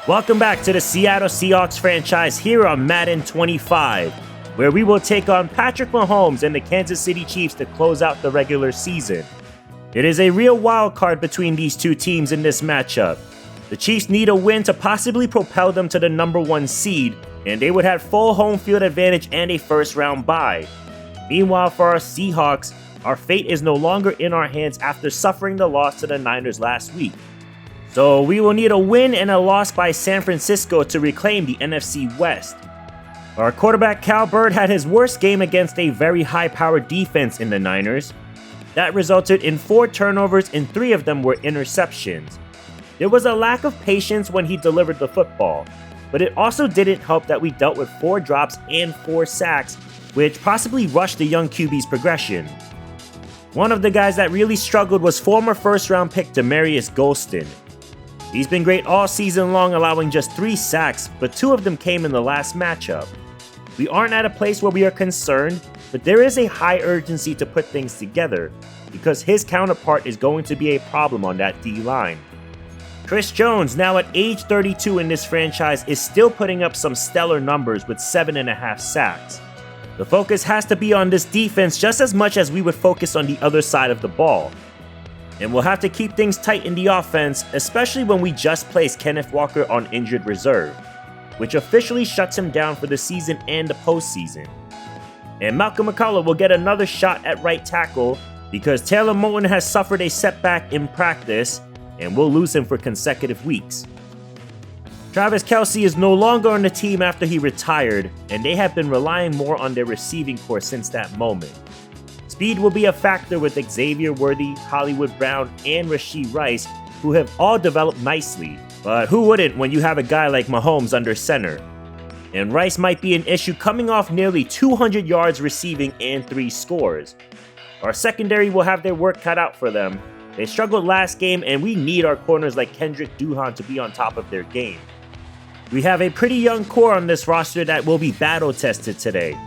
Welcome back to the Seattle Seahawks franchise here on Madden 25, where we will take on Patrick Mahomes and the Kansas City Chiefs to close out the regular season. It is a real wild card between these two teams in this matchup. The Chiefs need a win to possibly propel them to the number 1 seed, and they would have full home field advantage and a first-round bye. Meanwhile, for our Seahawks, our fate is no longer in our hands after suffering the loss to the Niners last week. So we will need a win and a loss by San Francisco to reclaim the NFC West. Our quarterback Cal Bird had his worst game against a very high-powered defense in the Niners. That resulted in 4 turnovers and 3 of them were interceptions. There was a lack of patience when he delivered the football, but it also didn't help that we dealt with 4 drops and 4 sacks, which possibly rushed the young QB's progression. One of the guys that really struggled was former first-round pick Demarius Golston. He's been great all season long, allowing just 3 sacks, but 2 of them came in the last matchup. We aren't at a place where we are concerned, but there is a high urgency to put things together, because his counterpart is going to be a problem on that D-line. Chris Jones, now at age 32 in this franchise, is still putting up some stellar numbers with 7.5 sacks. The focus has to be on this defense just as much as we would focus on the other side of the ball. And we'll have to keep things tight in the offense, especially when we just placed Kenneth Walker on injured reserve, which officially shuts him down for the season and the postseason. And Malcolm McCullough will get another shot at right tackle because Taylor Moton has suffered a setback in practice, and we'll lose him for consecutive weeks. Travis Kelce is no longer on the team after he retired, and they have been relying more on their receiving corps since that moment. Speed will be a factor with Xavier Worthy, Hollywood Brown, and Rashee Rice, who have all developed nicely. But who wouldn't when you have a guy like Mahomes under center? And Rice might be an issue coming off nearly 200 yards receiving and 3 scores. Our secondary will have their work cut out for them. They struggled last game, and we need our corners like Kendrick Duhan to be on top of their game. We have a pretty young core on this roster that will be battle tested today.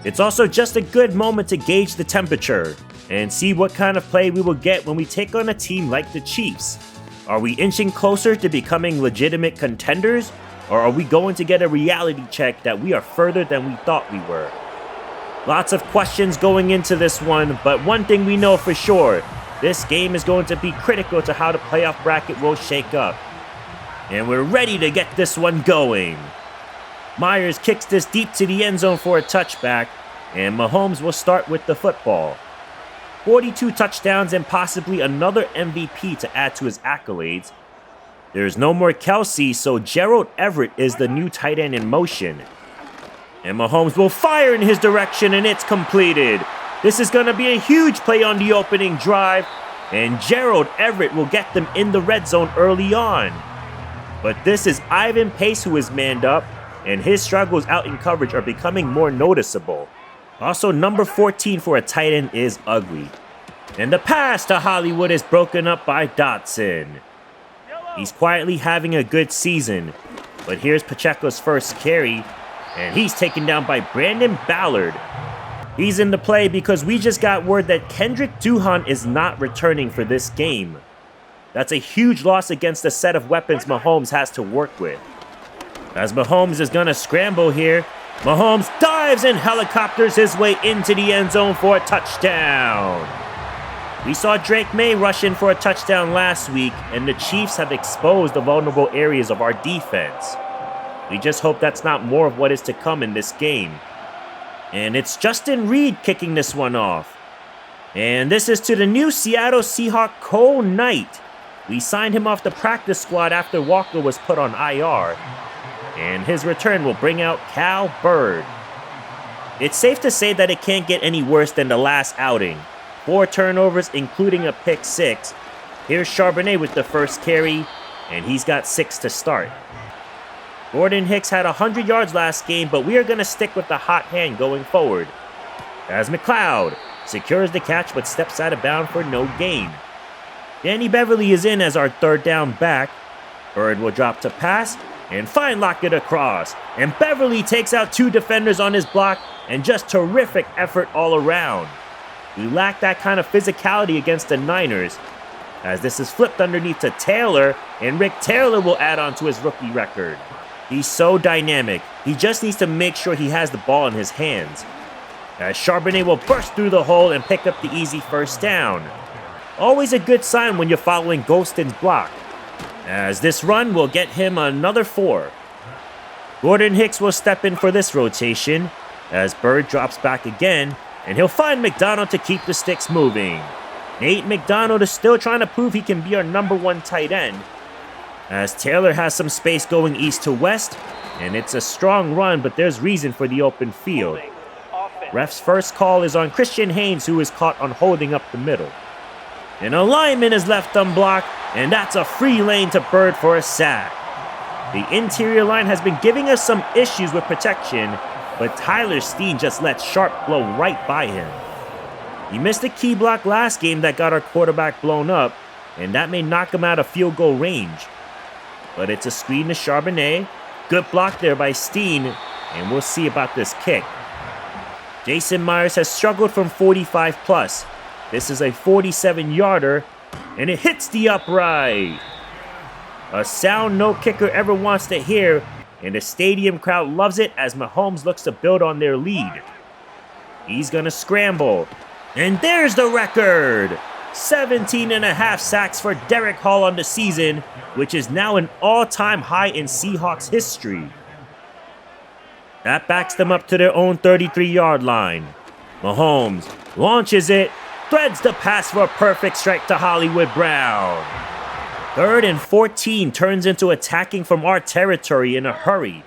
It's also just a good moment to gauge the temperature and see what kind of play we will get when we take on a team like the Chiefs. Are we inching closer to becoming legitimate contenders, or are we going to get a reality check that we are further than we thought we were? Lots of questions going into this one, but one thing we know for sure, this game is going to be critical to how the playoff bracket will shake up. And we're ready to get this one going. Myers kicks this deep to the end zone for a touchback, and Mahomes will start with the football. 42 touchdowns and possibly another MVP to add to his accolades. There's no more Kelce, so Gerald Everett is the new tight end in motion. And Mahomes will fire in his direction, and it's completed. This is going to be a huge play on the opening drive, and Gerald Everett will get them in the red zone early on. But this is Ivan Pace who is manned up, and his struggles out in coverage are becoming more noticeable. Also, number 14 for a tight end is ugly. And the pass to Hollywood is broken up by Dotson. He's quietly having a good season, but here's Pacheco's first carry, and he's taken down by Brandon Ballard. He's in the play because we just got word that Kendrick Duhan is not returning for this game. That's a huge loss against the set of weapons Mahomes has to work with. As Mahomes is going to scramble here, Mahomes dives and helicopters his way into the end zone for a touchdown. We saw Drake May rush in for a touchdown last week, and the Chiefs have exposed the vulnerable areas of our defense. We just hope that's not more of what is to come in this game. And it's Justin Reed kicking this one off. And this is to the new Seattle Seahawks Cole Knight. We signed him off the practice squad after Walker was put on IR. And his return will bring out Cal Bird. It's safe to say that it can't get any worse than the last outing. 4 turnovers, including a pick 6. Here's Charbonnet with the first carry, and he's got 6 to start. Gordon Hicks had 100 yards last game, but we are going to stick with the hot hand going forward. As McLeod secures the catch but steps out of bounds for no gain. Danny Beverly is in as our third down back. Bird will drop to pass and find Lockett across. And Beverly takes out 2 defenders on his block, and just terrific effort all around. We lack that kind of physicality against the Niners. as this is flipped underneath to Taylor, and Rick Taylor will add on to his rookie record. He's so dynamic, he just needs to make sure he has the ball in his hands. As Charbonnet will burst through the hole and pick up the easy first down. Always a good sign when you're following Golston's block, as this run will get him another 4. Gordon Hicks will step in for this rotation, as Bird drops back again, and he'll find McDonald to keep the sticks moving. Nate McDonald is still trying to prove he can be our #1 tight end, as Taylor has some space going east to west, and it's a strong run, but there's reason for the open field. Ref's first call is on Christian Haynes, who is caught on holding up the middle. An alignment is left unblocked, and that's a free lane to Bird for a sack. The interior line has been giving us some issues with protection, but Tyler Steen just lets Sharp blow right by him. He missed a key block last game that got our quarterback blown up, and that may knock him out of field goal range. But it's a screen to Charbonnet. Good block there by Steen, and we'll see about this kick. Jason Myers has struggled from 45 plus. This is a 47-yarder, and it hits the upright. A sound no kicker ever wants to hear, and the stadium crowd loves it as Mahomes looks to build on their lead. He's gonna scramble, and there's the record! 17.5 sacks for Derek Hall on the season, which is now an all-time high in Seahawks history. That backs them up to their own 33-yard line. Mahomes launches it, threads the pass for a perfect strike to Hollywood Brown. 3rd and 14 turns into attacking from our territory in a hurry.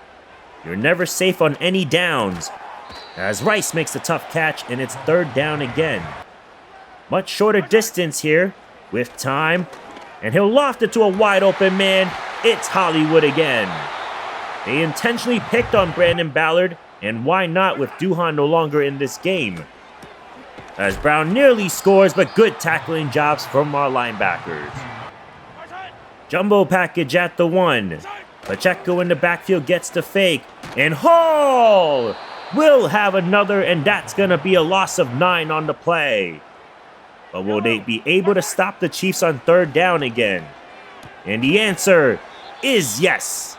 You're never safe on any downs, as Rice makes the tough catch, and it's 3rd down again. Much shorter distance here, with time, and he'll loft it to a wide open man. It's Hollywood again. They intentionally picked on Brandon Ballard, and why not with Duhan no longer in this game? As Brown nearly scores, but good tackling jobs from our linebackers. Jumbo package at the 1. Pacheco in the backfield gets the fake, and Hall will have another, and that's going to be a loss of 9 on the play. But will they be able to stop the Chiefs on 3rd down again? And the answer is yes.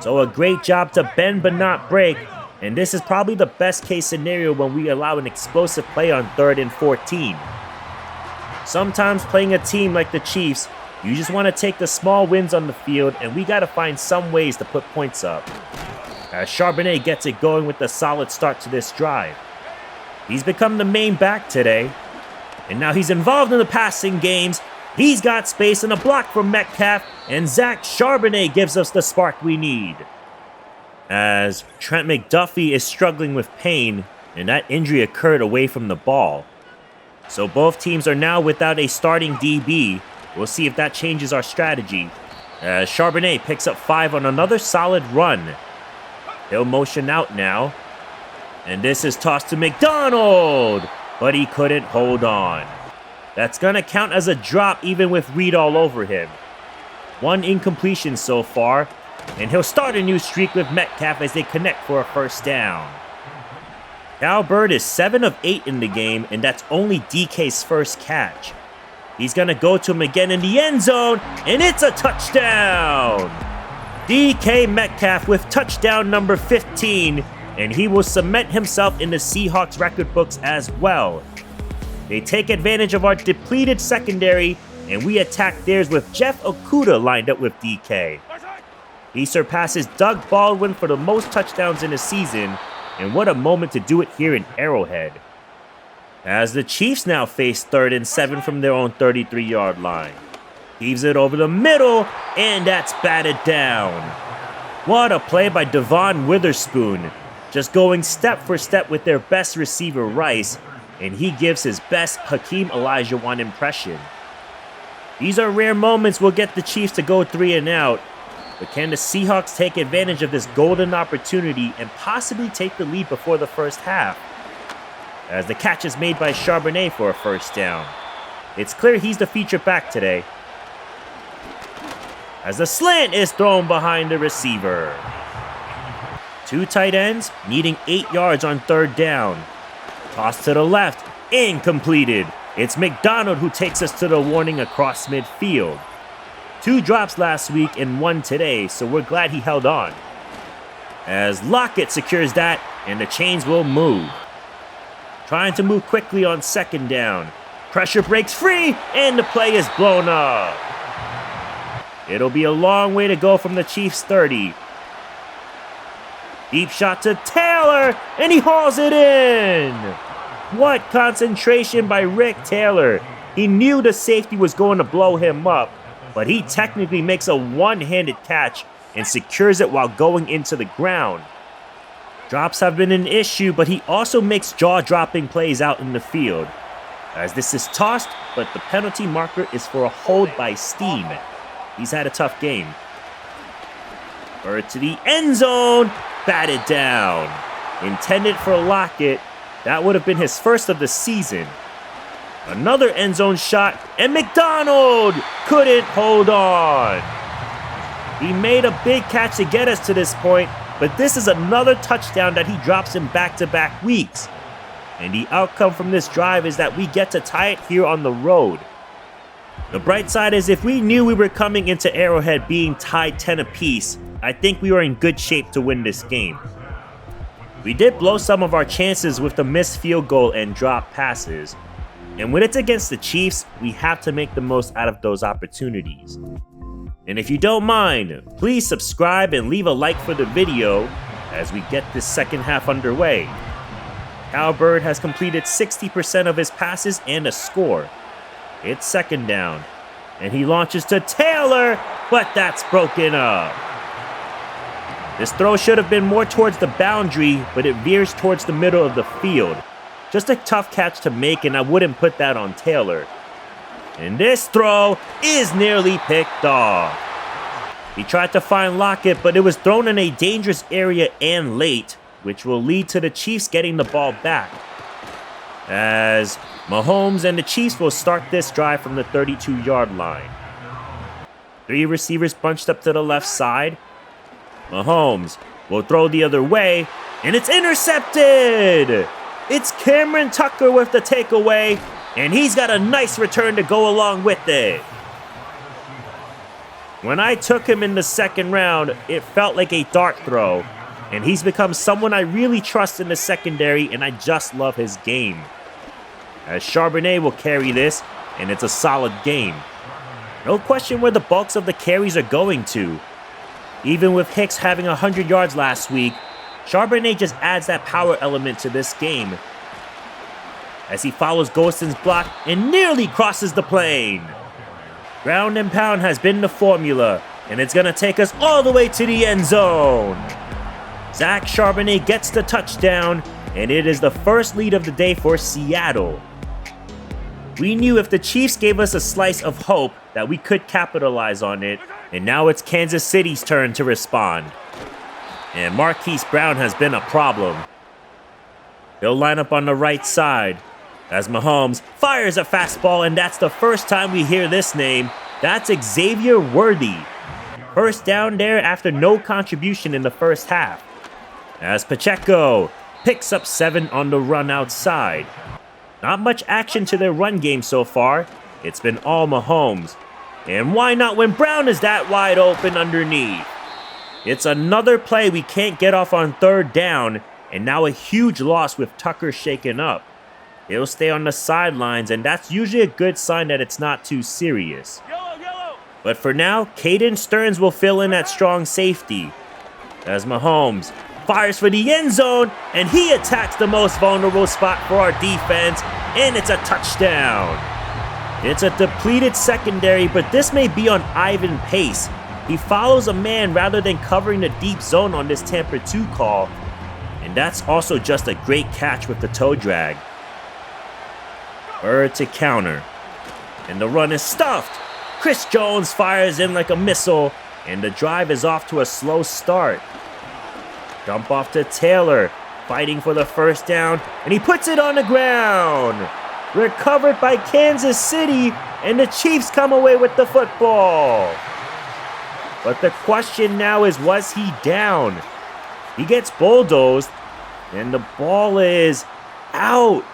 So a great job to bend but not break, and this is probably the best case scenario when we allow an explosive play on 3rd and 14. Sometimes playing a team like the Chiefs, you just want to take the small wins on the field, and we got to find some ways to put points up. As Charbonnet gets it going with a solid start to this drive. He's become the main back today, and now he's involved in the passing games. He's got space and a block from Metcalf, and Zach Charbonnet gives us the spark we need. As Trent McDuffie is struggling with pain, and that injury occurred away from the ball. So both teams are now without a starting DB. We'll see if that changes our strategy. As Charbonnet picks up 5 on another solid run. He'll motion out now. And this is tossed to McDonald, but he couldn't hold on. That's going to count as a drop even with Reed all over him. 1 incompletion so far, and he'll start a new streak with Metcalf as they connect for a 1st down. Cal Bird is 7 of 8 in the game, and that's only DK's first catch. He's going to go to him again in the end zone, and it's a touchdown! DK Metcalf with touchdown number 15, and he will cement himself in the Seahawks record books as well. They take advantage of our depleted secondary, and we attack theirs with Jeff Okudah lined up with DK. He surpasses Doug Baldwin for the most touchdowns in a season, and what a moment to do it here in Arrowhead. As the Chiefs now face 3rd and 7 from their own 33-yard line. Heaves it over the middle, and that's batted down. What a play by Devon Witherspoon, just going step for step with their best receiver Rice, and he gives his best Hakeem Olajuwon impression. These are rare moments we'll get the Chiefs to go 3 and out, but can the Seahawks take advantage of this golden opportunity and possibly take the lead before the first half? As the catch is made by Charbonnet for a 1st down. It's clear he's the feature back today. As the slant is thrown behind the receiver. 2 tight ends needing 8 yards on 3rd down. Toss to the left, incompleted. It's McDonald who takes us to the warning across midfield. 2 drops last week and 1 today, so we're glad he held on. As Lockett secures that, and the chains will move. Trying to move quickly on 2nd down. Pressure breaks free, and the play is blown up. It'll be a long way to go from the Chiefs' 30. Deep shot to Taylor, and he hauls it in. What concentration by Rick Taylor. He knew the safety was going to blow him up, but he technically makes a one-handed catch and secures it while going into the ground. Drops have been an issue, but he also makes jaw-dropping plays out in the field. As this is tossed, but the penalty marker is for a hold by Steen. He's had a tough game. Bird to the end zone, batted down. Intended for Lockett, that would have been his first of the season. Another end zone shot, and McDonald couldn't hold on. He made a big catch to get us to this point, but this is another touchdown that he drops in back-to-back weeks. And the outcome from this drive is that we get to tie it here on the road. The bright side is if we knew we were coming into Arrowhead being tied 10 apiece, I think we were in good shape to win this game. We did blow some of our chances with the missed field goal and drop passes. And when it's against the Chiefs, we have to make the most out of those opportunities. And if you don't mind, please subscribe and leave a like for the video as we get this second half underway. Cowbird has completed 60% of his passes and a score. It's 2nd down, and he launches to Taylor, but that's broken up. This throw should have been more towards the boundary, but it veers towards the middle of the field. Just a tough catch to make, and I wouldn't put that on Taylor. And this throw is nearly picked off. He tried to find Lockett, but it was thrown in a dangerous area and late, which will lead to the Chiefs getting the ball back. As Mahomes and the Chiefs will start this drive from the 32-yard line. 3 receivers bunched up to the left side. Mahomes will throw the other way, and it's intercepted! It's Cameron Tucker with the takeaway, and he's got a nice return to go along with it. When I took him in the 2nd round, it felt like a dart throw, and he's become someone I really trust in the secondary, and I just love his game. As Charbonnet will carry this, and it's a solid game. No question where the bulks of the carries are going to. Even with Hicks having 100 yards last week, Charbonnet just adds that power element to this game. As he follows Golston's block and nearly crosses the plane. Ground and pound has been the formula, and it's going to take us all the way to the end zone. Zach Charbonnet gets the touchdown, and it is the first lead of the day for Seattle. We knew if the Chiefs gave us a slice of hope that we could capitalize on it, and now it's Kansas City's turn to respond. And Marquise Brown has been a problem. He'll line up on the right side as Mahomes fires a fastball, and that's the first time we hear this name. That's Xavier Worthy. First down there after no contribution in the first half. As Pacheco picks up 7 on the run outside. Not much action to their run game so far. It's been all Mahomes. And why not when Brown is that wide open underneath? It's another play we can't get off on 3rd down, and now a huge loss with Tucker shaken up. He'll stay on the sidelines, and that's usually a good sign that it's not too serious. But for now, Caden Stearns will fill in at strong safety. As Mahomes fires for the end zone, and he attacks the most vulnerable spot for our defense, and it's a touchdown. It's a depleted secondary, but this may be on Ivan pace. He follows a man rather than covering the deep zone on this Tampa 2 call, and that's also just a great catch with the toe drag. Bird to counter, and the run is stuffed. Chris Jones fires in like a missile, and the drive is off to a slow start. Dump off to Taylor, fighting for the first down, and he puts it on the ground. Recovered by Kansas City, and the Chiefs come away with the football. But the question now is, was he down? He gets bulldozed, and the ball is out.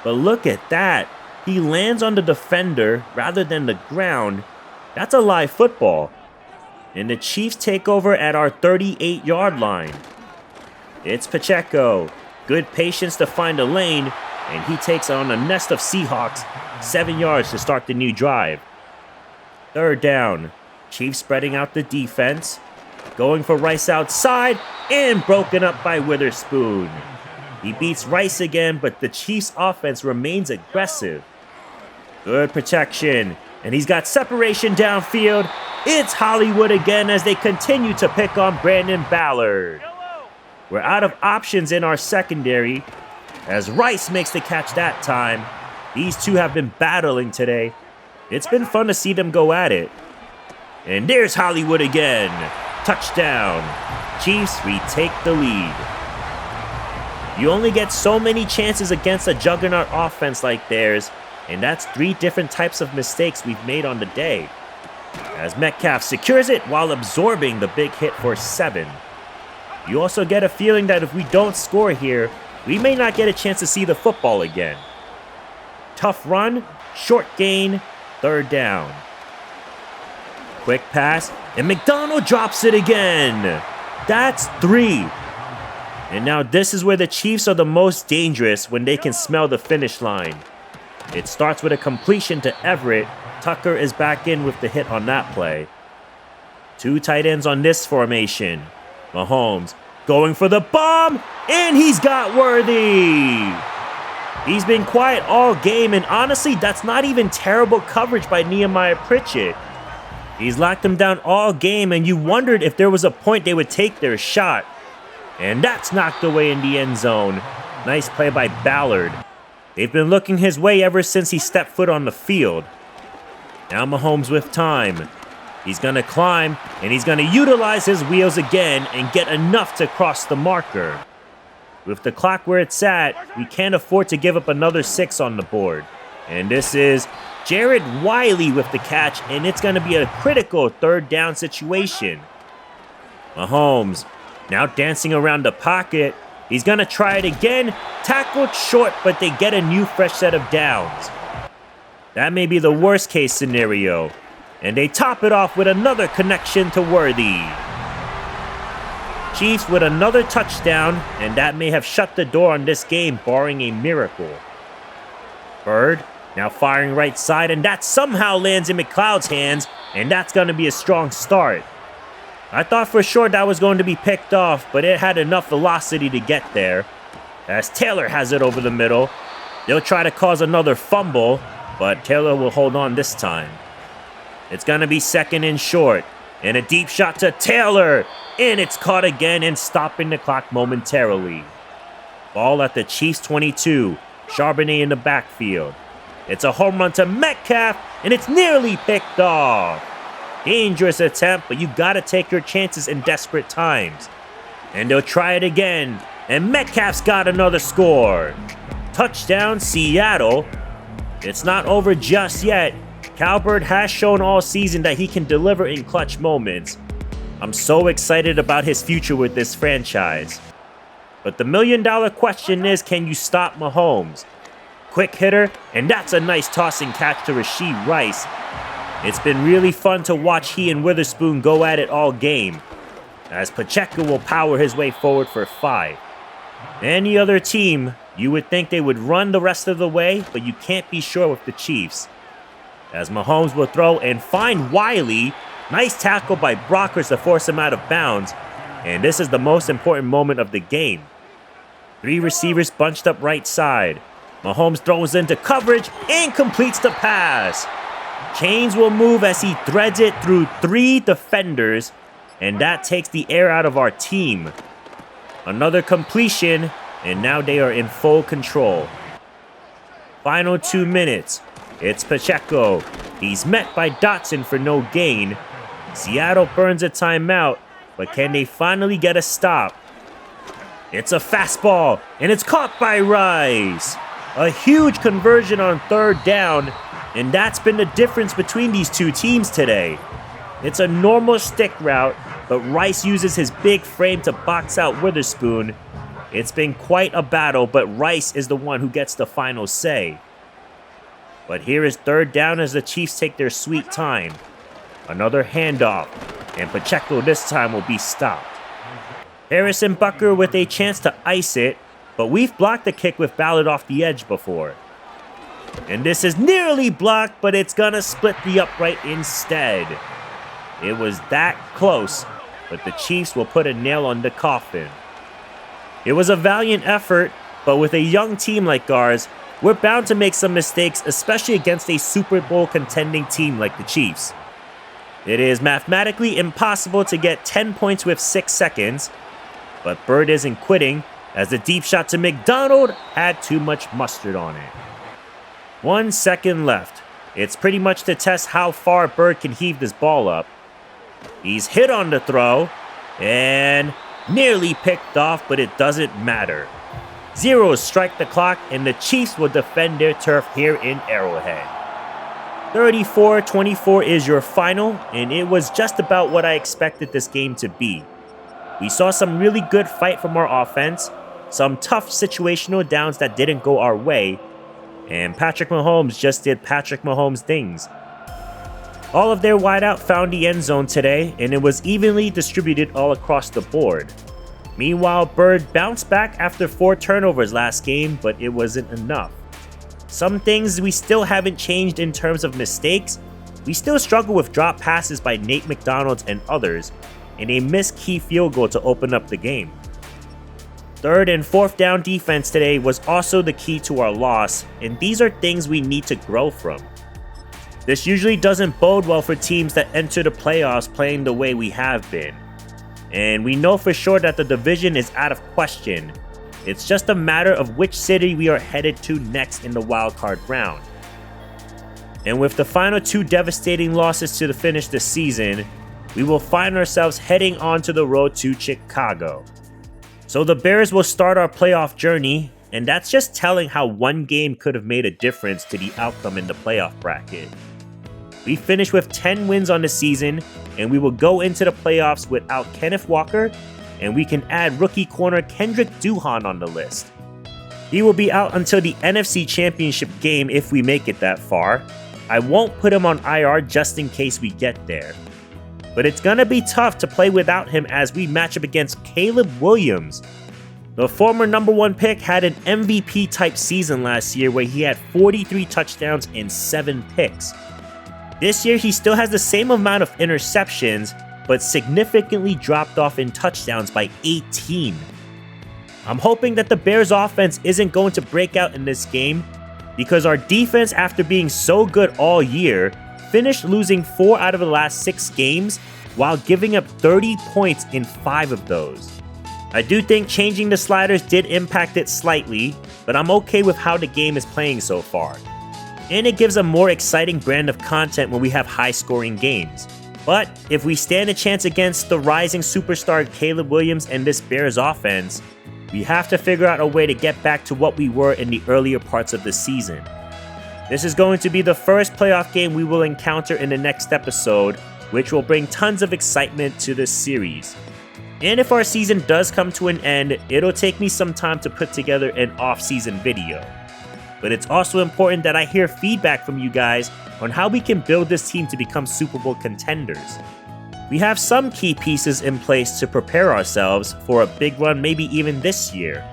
But look at that. He lands on the defender rather than the ground. That's a live football. And the Chiefs take over at our 38-yard line. It's Pacheco. Good patience to find a lane, and he takes on a nest of Seahawks, 7 yards to start the new drive. Third down. Chiefs spreading out the defense. Going for Rice outside, and broken up by Witherspoon. He beats Rice again, but the Chiefs' offense remains aggressive. Good protection, and he's got separation downfield. It's Hollywood again as they continue to pick on Brandon Ballard. We're out of options in our secondary as Rice makes the catch that time. These two have been battling today. It's been fun to see them go at it. And there's Hollywood again. Touchdown. Chiefs retake the lead. You only get so many chances against a juggernaut offense like theirs, and that's 3 different types of mistakes we've made on the day. As Metcalf secures it while absorbing the big hit for 7. You also get a feeling that if we don't score here, we may not get a chance to see the football again. Tough run, short gain, third down. Quick pass, and McDonald drops it again. That's 3. And now this is where the Chiefs are the most dangerous when they can smell the finish line. It starts with a completion to Everett. Tucker is back in with the hit on that play. 2 tight ends on this formation. Mahomes going for the bomb, and he's got Worthy. He's been quiet all game, and honestly, that's not even terrible coverage by Nehemiah Pritchett. He's locked them down all game, and you wondered if there was a point they would take their shot. And that's knocked away in the end zone. Nice play by Ballard. They've been looking his way ever since he stepped foot on the field. Now Mahomes with time. He's going to climb, and he's going to utilize his wheels again and get enough to cross the marker. With the clock where it's at, we can't afford to give up another 6 on the board. And this is Jared Wiley with the catch, and it's going to be a critical third down situation. Mahomes now dancing around the pocket. He's going to try it again. Tackled short, but they get a new fresh set of downs. That may be the worst case scenario. And they top it off with another connection to Worthy. Chiefs with another touchdown, and that may have shut the door on this game, barring a miracle. Bird now firing right side, and that somehow lands in McLeod's hands, and that's going to be a strong start. I thought for sure that was going to be picked off, but it had enough velocity to get there. As Taylor has it over the middle. They'll try to cause another fumble, but Taylor will hold on this time. It's going to be second and short, and a deep shot to Taylor, and it's caught again and stopping the clock momentarily. Ball at the Chiefs 22, Charbonnet in the backfield. It's a home run to Metcalf, and it's nearly picked off. Dangerous attempt, but you gotta take your chances in desperate times. And they'll try it again, and Metcalf's got another score. Touchdown, Seattle. It's not over just yet. Calbert has shown all season that he can deliver in clutch moments. I'm so excited about his future with this franchise. But the million-dollar question is, can you stop Mahomes? Quick hitter, and that's a nice tossing catch to Rashee Rice. It's been really fun to watch he and Witherspoon go at it all game, as Pacheco will power his way forward for 5. Any other team, you would think they would run the rest of the way, but you can't be sure with the Chiefs. As Mahomes will throw and find Wiley. Nice tackle by Brockers to force him out of bounds. And this is the most important moment of the game. 3 receivers bunched up right side. Mahomes throws into coverage and completes the pass. Chains will move as he threads it through 3 defenders. And that takes the air out of our team. Another completion, and now they are in full control. Final 2 minutes. It's Pacheco. He's met by Dotson for no gain. Seattle burns a timeout, but can they finally get a stop? It's a fastball, and it's caught by Rice. A huge conversion on third down, and that's been the difference between these two teams today. It's a normal stick route, but Rice uses his big frame to box out Witherspoon. It's been quite a battle, but Rice is the one who gets the final say. But here is third down as the Chiefs take their sweet time. Another handoff, and Pacheco this time will be stopped. Harrison Bucker with a chance to ice it, but we've blocked the kick with Ballard off the edge before. And this is nearly blocked, but it's gonna split the upright instead. It was that close, but the Chiefs will put a nail on the coffin. It was a valiant effort, but with a young team like ours, we're bound to make some mistakes, especially against a Super Bowl contending team like the Chiefs. It is mathematically impossible to get 10 points with 6 seconds, but Bird isn't quitting, as the deep shot to McDonald had too much mustard on it. 1 second left. It's pretty much to test how far Bird can heave this ball up. He's hit on the throw, and nearly picked off, but it doesn't matter. Zeros strike the clock, and the Chiefs will defend their turf here in Arrowhead. 34-24 is your final, and it was just about what I expected this game to be. We saw some really good fight from our offense, some tough situational downs that didn't go our way, and Patrick Mahomes just did Patrick Mahomes things. All of their wideout found the end zone today, and it was evenly distributed all across the board. Meanwhile, Bird bounced back after 4 turnovers last game, but it wasn't enough. Some things we still haven't changed in terms of mistakes. We still struggle with drop passes by Nate McDonald and others, and a missed key field goal to open up the game. 3rd and 4th down defense today was also the key to our loss, and these are things we need to grow from. This usually doesn't bode well for teams that enter the playoffs playing the way we have been. And we know for sure that the division is out of question. It's just a matter of which city we are headed to next in the wildcard round. And with the final 2 devastating losses to finish the season, we will find ourselves heading onto the road to Chicago. So the Bears will start our playoff journey, and that's just telling how one game could have made a difference to the outcome in the playoff bracket. We finished with 10 wins on the season, and we will go into the playoffs without Kenneth Walker, and we can add rookie corner Kendrick Duhan on the list. He will be out until the NFC Championship game if we make it that far. I won't put him on IR just in case we get there. But it's gonna be tough to play without him as we match up against Caleb Williams. The former #1 pick had an MVP type season last year where he had 43 touchdowns and 7 picks. This year he still has the same amount of interceptions, but significantly dropped off in touchdowns by 18. I'm hoping that the Bears offense isn't going to break out in this game, because our defense, after being so good all year, finished losing 4 out of the last 6 games while giving up 30 points in 5 of those. I do think changing the sliders did impact it slightly, but I'm okay with how the game is playing so far. And it gives a more exciting brand of content when we have high-scoring games. But if we stand a chance against the rising superstar Caleb Williams and this Bears offense, we have to figure out a way to get back to what we were in the earlier parts of the season. This is going to be the first playoff game we will encounter in the next episode, which will bring tons of excitement to this series. And if our season does come to an end, it'll take me some time to put together an off-season video. But it's also important that I hear feedback from you guys on how we can build this team to become Super Bowl contenders. We have some key pieces in place to prepare ourselves for a big run, maybe even this year.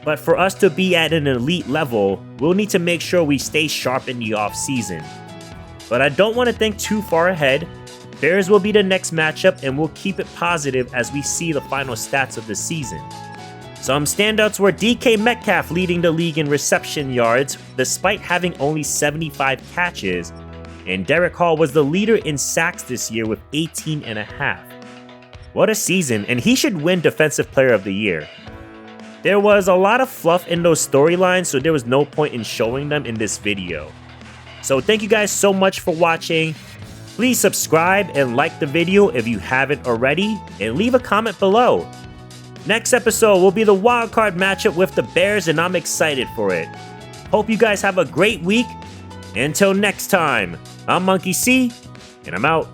But for us to be at an elite level, we'll need to make sure we stay sharp in the off-season. But I don't want to think too far ahead. Bears will be the next matchup, and we'll keep it positive as we see the final stats of the season. Some standouts were DK Metcalf leading the league in reception yards, despite having only 75 catches, and Derek Hall was the leader in sacks this year with 18.5. What a season, and he should win Defensive Player of the Year. There was a lot of fluff in those storylines, so there was no point in showing them in this video. So thank you guys so much for watching. Please subscribe and like the video if you haven't already, and leave a comment below. Next episode will be the wildcard matchup with the Bears, and I'm excited for it. Hope you guys have a great week. Until next time, I'm Monkey C, and I'm out.